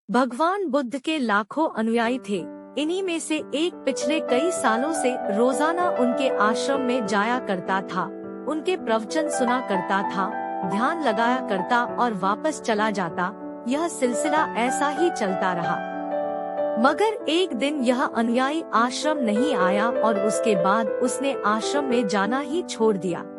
भगवान बुद्ध के लाखों अनुयायी थे। इन्हीं में से एक पिछले कई सालों से रोजाना उनके आश्रम में जाया करता था, उनके प्रवचन सुना करता था, ध्यान लगाया करता और वापस चला जाता। यह सिलसिला ऐसा ही चलता रहा। मगर एक दिन यह अनुयायी आश्रम नहीं आया और उसके बाद उसने आश्रम में जाना ही छोड़ दिया।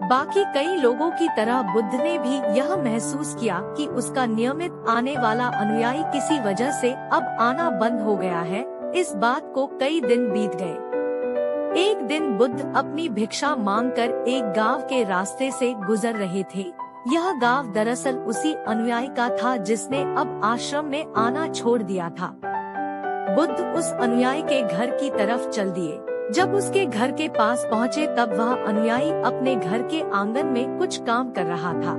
बाकी कई लोगों की तरह बुद्ध ने भी यह महसूस किया कि उसका नियमित आने वाला अनुयायी किसी वजह से अब आना बंद हो गया है। इस बात को कई दिन बीत गए। एक दिन बुद्ध अपनी भिक्षा मांगकर एक गांव के रास्ते से गुजर रहे थे। यह गांव दरअसल उसी अनुयायी का था जिसने अब आश्रम में आना छोड़ दिया था। बुद्ध उस अनुयायी के घर की तरफ चल दिए। जब उसके घर के पास पहुँचे तब वह अनुयायी अपने घर के आंगन में कुछ काम कर रहा था।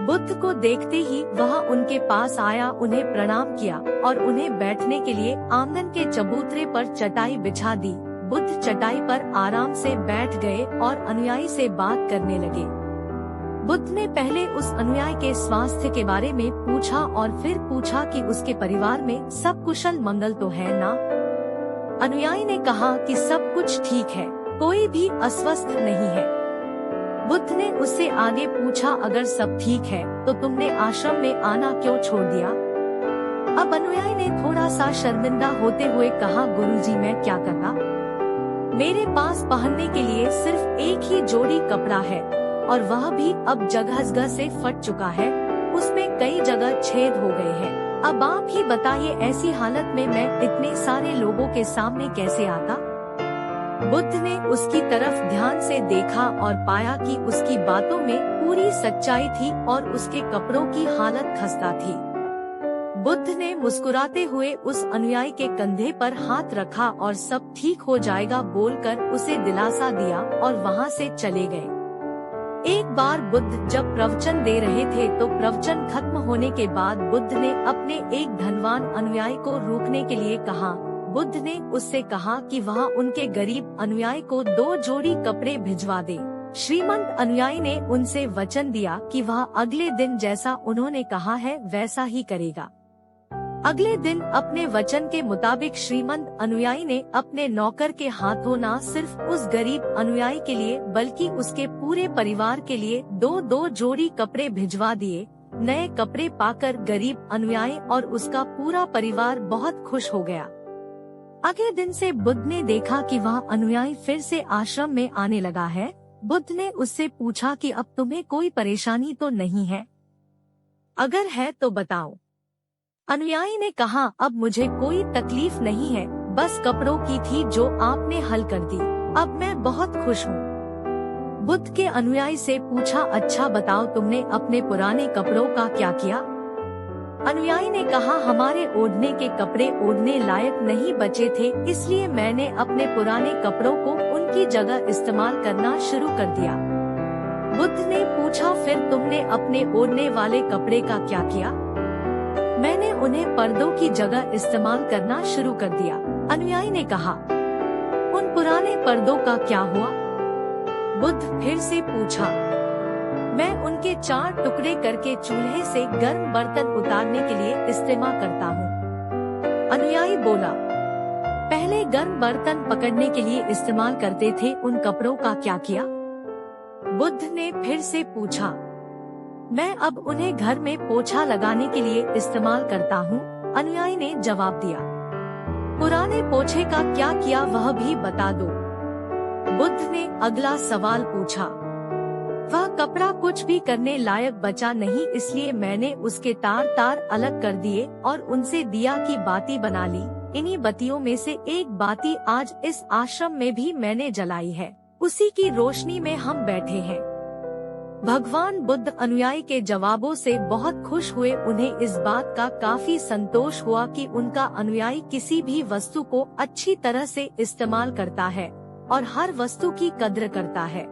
बुद्ध को देखते ही वह उनके पास आया, उन्हें प्रणाम किया और उन्हें बैठने के लिए आंगन के चबूतरे पर चटाई बिछा दी। बुद्ध चटाई पर आराम से बैठ गए और अनुयायी से बात करने लगे। बुद्ध ने पहले उस अनुयायी के स्वास्थ्य के बारे में पूछा और फिर पूछा कि उसके परिवार में सब कुशल मंगल तो है ना। अनुयायी ने कहा कि सब कुछ ठीक है, कोई भी अस्वस्थ नहीं है। बुद्ध ने उससे आगे पूछा, अगर सब ठीक है तो तुमने आश्रम में आना क्यों छोड़ दिया? अब अनुयायी ने थोड़ा सा शर्मिंदा होते हुए कहा, गुरुजी मैं क्या करता? मेरे पास पहनने के लिए सिर्फ एक ही जोड़ी कपड़ा है और वह भी अब जगह से फट चुका है, उसमें कई जगह छेद हो गए हैं। अब आप ही बताइए, ऐसी हालत में मैं इतने सारे लोगों के सामने कैसे आता? बुद्ध ने उसकी तरफ ध्यान से देखा और पाया कि उसकी बातों में पूरी सच्चाई थी और उसके कपड़ों की हालत खस्ता थी। बुद्ध ने मुस्कुराते हुए उस अनुयायी के कंधे पर हाथ रखा और सब ठीक हो जाएगा बोलकर उसे दिलासा दिया और वहां से चले गए। एक बार बुद्ध जब प्रवचन दे रहे थे तो प्रवचन खत्म होने के बाद बुद्ध ने अपने एक धनवान अनुयायी को रोकने के लिए कहा। बुद्ध ने उससे कहा कि वह उनके गरीब अनुयायी को 2 जोड़ी कपड़े भिजवा दे। श्रीमंत अनुयायी ने उनसे वचन दिया कि वह अगले दिन जैसा उन्होंने कहा है वैसा ही करेगा। अगले दिन अपने वचन के मुताबिक श्रीमंत अनुयायी ने अपने नौकर के हाथों न सिर्फ उस गरीब अनुयायी के लिए बल्कि उसके पूरे परिवार के लिए 2-2 जोड़ी कपड़े भिजवा दिए। नए कपड़े पाकर गरीब अनुयायी और उसका पूरा परिवार बहुत खुश हो गया। अगले दिन से बुद्ध ने देखा कि वह अनुयायी फिर से आश्रम में आने लगा है। बुद्ध ने उससे पूछा कि अब तुम्हें कोई परेशानी तो नहीं है? अगर है तो बताओ। अनुयायी ने कहा, अब मुझे कोई तकलीफ नहीं है, बस कपड़ों की थी जो आपने हल कर दी। अब मैं बहुत खुश हूँ। बुद्ध के अनुयायी से पूछा, अच्छा बताओ तुमने अपने पुराने कपड़ों का क्या किया? अनुयायी ने कहा, हमारे ओढ़ने के कपड़े ओढ़ने लायक नहीं बचे थे, इसलिए मैंने अपने पुराने कपड़ों को उनकी जगह इस्तेमाल करना शुरू कर दिया। बुद्ध ने पूछा, फिर तुमने अपने ओढ़ने वाले कपड़े का क्या किया? मैंने उन्हें पर्दों की जगह इस्तेमाल करना शुरू कर दिया। अनुयायी ने कहा, उन पुराने पर्दों का क्या हुआ? बुद्ध फिर से पूछा, मैं उनके 4 टुकड़े करके चूल्हे से गर्म बर्तन उतारने के लिए इस्तेमाल करता हूँ। अनुयायी बोला, पहले गर्म बर्तन पकड़ने के लिए इस्तेमाल करते थे, उन कपड़ों का क्या किया? बुद्ध ने फिर से पूछा, मैं अब उन्हें घर में पोछा लगाने के लिए इस्तेमाल करता हूँ। अनुयायी ने जवाब दिया, पुराने पोछे का क्या किया वह भी बता दो। बुद्ध ने अगला सवाल पूछा, वह कपड़ा कुछ भी करने लायक बचा नहीं, इसलिए मैंने उसके तार अलग कर दिए और उनसे दिया की बाती बना ली। इन्हीं बत्तियों में से एक बाती आज इस आश्रम में भी मैंने जलाई है, उसी की रोशनी में हम बैठे हैं। भगवान बुद्ध अनुयायी के जवाबों से बहुत खुश हुए। उन्हें इस बात का काफी संतोष हुआ कि उनका अनुयायी किसी भी वस्तु को अच्छी तरह से इस्तेमाल करता है और हर वस्तु की कद्र करता है।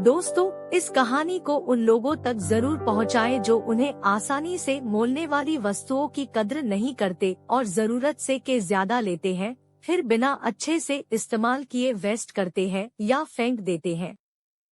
दोस्तों, इस कहानी को उन लोगों तक जरूर पहुंचाएं जो उन्हें आसानी से मोलने वाली वस्तुओं की कद्र नहीं करते और जरूरत से के ज्यादा लेते हैं, फिर बिना अच्छे से इस्तेमाल किए वेस्ट करते हैं या फेंक देते हैं।